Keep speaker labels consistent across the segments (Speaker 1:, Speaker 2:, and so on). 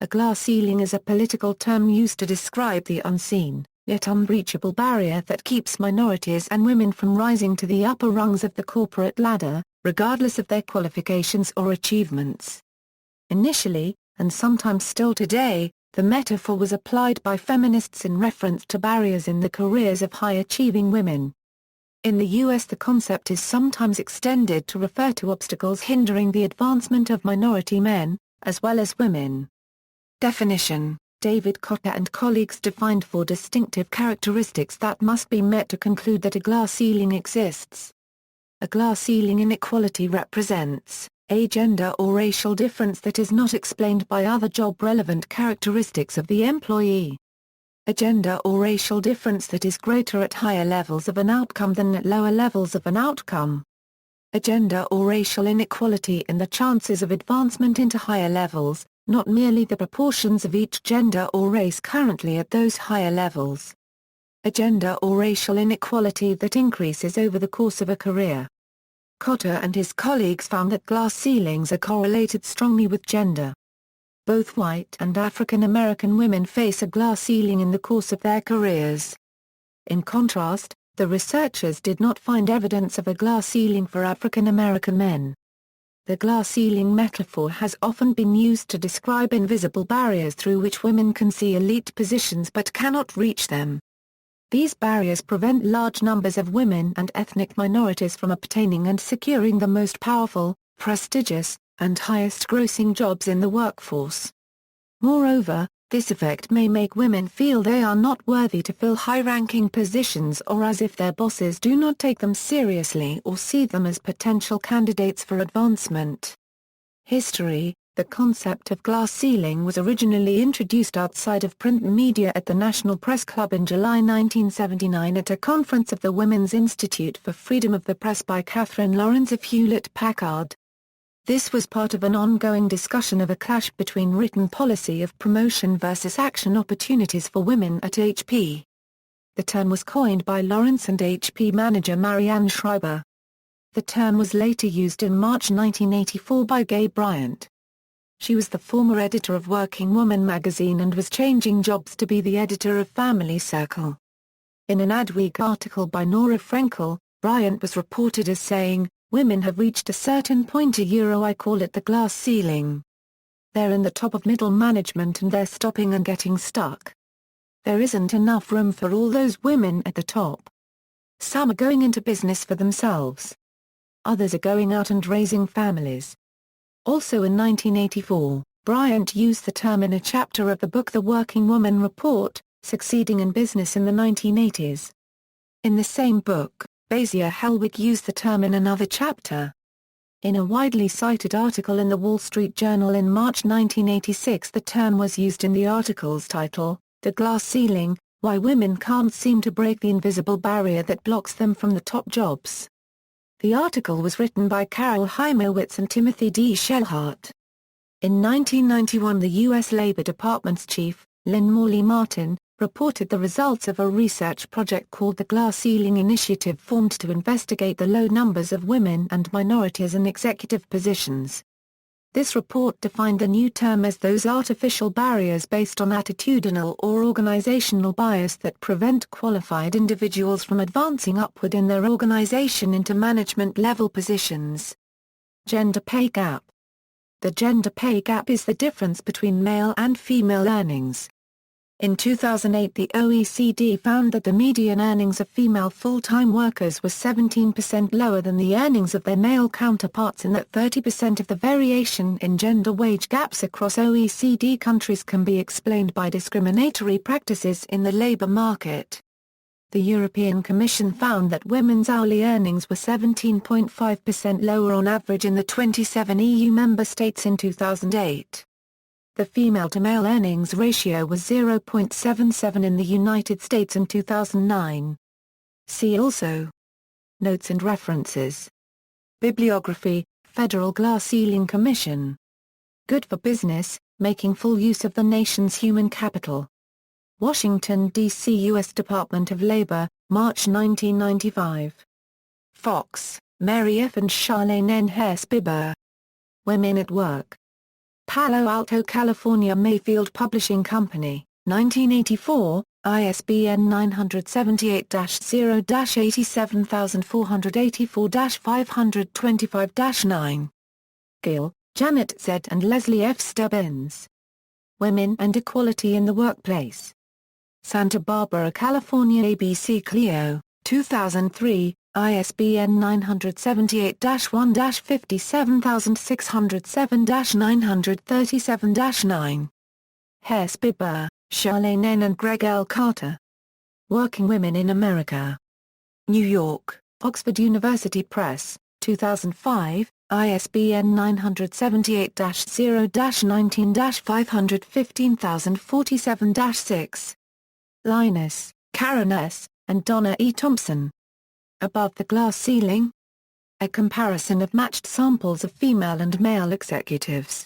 Speaker 1: A glass ceiling is a political term used to describe the unseen, yet unbreachable barrier that keeps minorities and women from rising to the upper rungs of the corporate ladder, regardless of their qualifications or achievements. Initially, and sometimes still today, the metaphor was applied by feminists in reference to barriers in the careers of high-achieving women. In the U.S. the concept is sometimes extended to refer to obstacles hindering the advancement of minority men, as well as women. Definition: David Cotter and colleagues defined 4 distinctive characteristics that must be met to conclude that a glass ceiling exists. A glass ceiling inequality represents a gender or racial difference that is not explained by other job-relevant characteristics of the employee. A gender or racial difference that is greater at higher levels of an outcome than at lower levels of an outcome. A gender or racial inequality in the chances of advancement into higher levels, not merely the proportions of each gender or race currently at those higher levels. A gender or racial inequality that increases over the course of a career. Cotter and his colleagues found that glass ceilings are correlated strongly with gender. Both white and African American women face a glass ceiling in the course of their careers. In contrast, the researchers did not find evidence of a glass ceiling for African American men. The glass ceiling metaphor has often been used to describe invisible barriers through which women can see elite positions but cannot reach them. These barriers prevent large numbers of women and ethnic minorities from obtaining and securing the most powerful, prestigious, and highest-grossing jobs in the workforce. Moreover, this effect may make women feel they are not worthy to fill high-ranking positions or as if their bosses do not take them seriously or see them as potential candidates for advancement. History: The concept of glass ceiling was originally introduced outside of print media at the National Press Club in July 1979 at a conference of the Women's Institute for Freedom of the Press by Catherine Lawrence of Hewlett-Packard. This was part of an ongoing discussion of a clash between written policy of promotion versus action opportunities for women at HP. The term was coined by Lawrence and HP manager Marianne Schreiber. The term was later used in March 1984 by Gay Bryant. She was the former editor of Working Woman magazine and was changing jobs to be the editor of Family Circle. In an Adweek article by Nora Frenkel, Bryant was reported as saying, "Women have reached a certain point I call it the glass ceiling. They're in the top of middle management and they're stopping and getting stuck. There isn't enough room for all those women at the top. Some are going into business for themselves. Others are going out and raising families." Also in 1984, Bryant used the term in a chapter of the book The Working Woman Report, Succeeding in Business in the 1980s. In the same book, Basia Helwig used the term in another chapter. In a widely cited article in the Wall Street Journal in March 1986, the term was used in the article's title, The Glass Ceiling, Why Women Can't Seem to Break the Invisible Barrier That Blocks Them from the Top Jobs. The article was written by Carol Heimowitz and Timothy D. Shellhart. In 1991, the U.S. Labor Department's chief, Lynn Morley Martin, reported the results of a research project called the Glass Ceiling Initiative, formed to investigate the low numbers of women and minorities in executive positions. This report defined the new term as those artificial barriers based on attitudinal or organizational bias that prevent qualified individuals from advancing upward in their organization into management-level positions. Gender pay gap. The gender pay gap is the difference between male and female earnings. In 2008, the OECD found that the median earnings of female full-time workers were 17% lower than the earnings of their male counterparts, and that 30% of the variation in gender wage gaps across OECD countries can be explained by discriminatory practices in the labor market. The European Commission found that women's hourly earnings were 17.5% lower on average in the 27 EU member states in 2008. The female-to-male earnings ratio was 0.77 in the United States in 2009. See also: Notes and references. Bibliography: Federal Glass Ceiling Commission. Good for Business, Making Full Use of the Nation's Human Capital. Washington, D.C. U.S. Department of Labor, March 1995. Fox, Mary F. and Charlene N. Hess-Bibber. Women at Work. Palo Alto, California. Mayfield Publishing Company, 1984, ISBN 978-0-87484-525-9. Gill, Janet Z. and Leslie F. Stubbins. Women and Equality in the Workplace. Santa Barbara, California. ABC Clio, 2003, ISBN 978-1-57607-937-9. Hare-Spieber, Charlene N. and Greg L. Carter. Working Women in America. New York, Oxford University Press, 2005, ISBN 978-0-19-515047-6. Linus, Karen S., and Donna E. Thompson. Above the Glass Ceiling? A comparison of matched samples of female and male executives.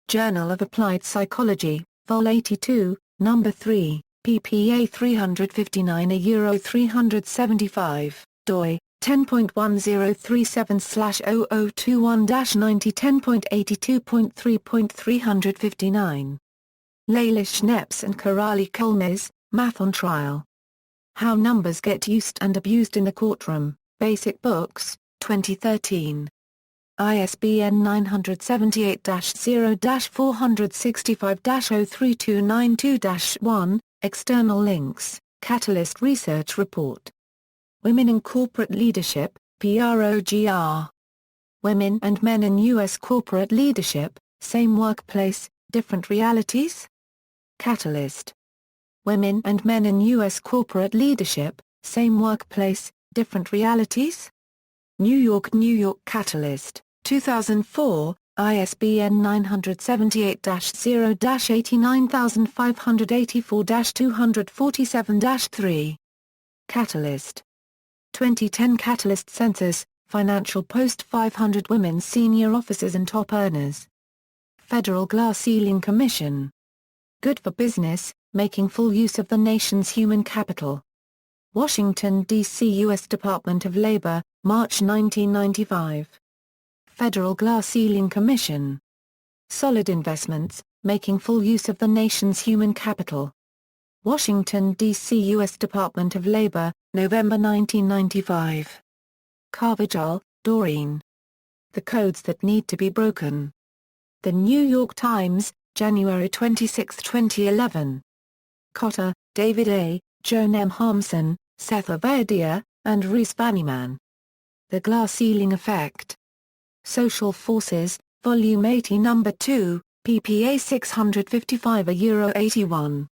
Speaker 1: Journal of Applied Psychology, Vol. 82, No. 3, ppA 359/375, doi, 10.1037/0021-9010.82.3.359. Layla Schneps and Karali Kolmes, Math on Trial. How Numbers Get Used and Abused in the Courtroom, Basic Books, 2013. ISBN 978-0-465-03292-1, external links, Catalyst Research Report. Women in Corporate Leadership, PROGR. Women and Men in U.S. Corporate Leadership, Same Workplace, Different Realities? Catalyst. Women and Men in U.S. Corporate Leadership, Same Workplace, Different Realities? New York Catalyst, 2004, ISBN 978-0-89584-247-3. Catalyst. 2010 Catalyst Census, Financial Post 500 Women Senior Officers and Top Earners. Federal Glass Ceiling Commission. Good for Business, Making Full Use of the Nation's Human Capital. Washington, D.C. U.S. Department of Labor, March 1995. Federal Glass Ceiling Commission. Solid Investments, Making Full Use of the Nation's Human Capital. Washington, D.C. U.S. Department of Labor, November 1995. Carvajal, Doreen. The Codes That Need to Be Broken. The New York Times, January 26, 2011. Cotter, David A., Joan M. Harmson, Seth Avadia, and Reese Vannyman. The Glass Ceiling Effect. Social Forces, Volume 80 No. 2, ppA 655/81.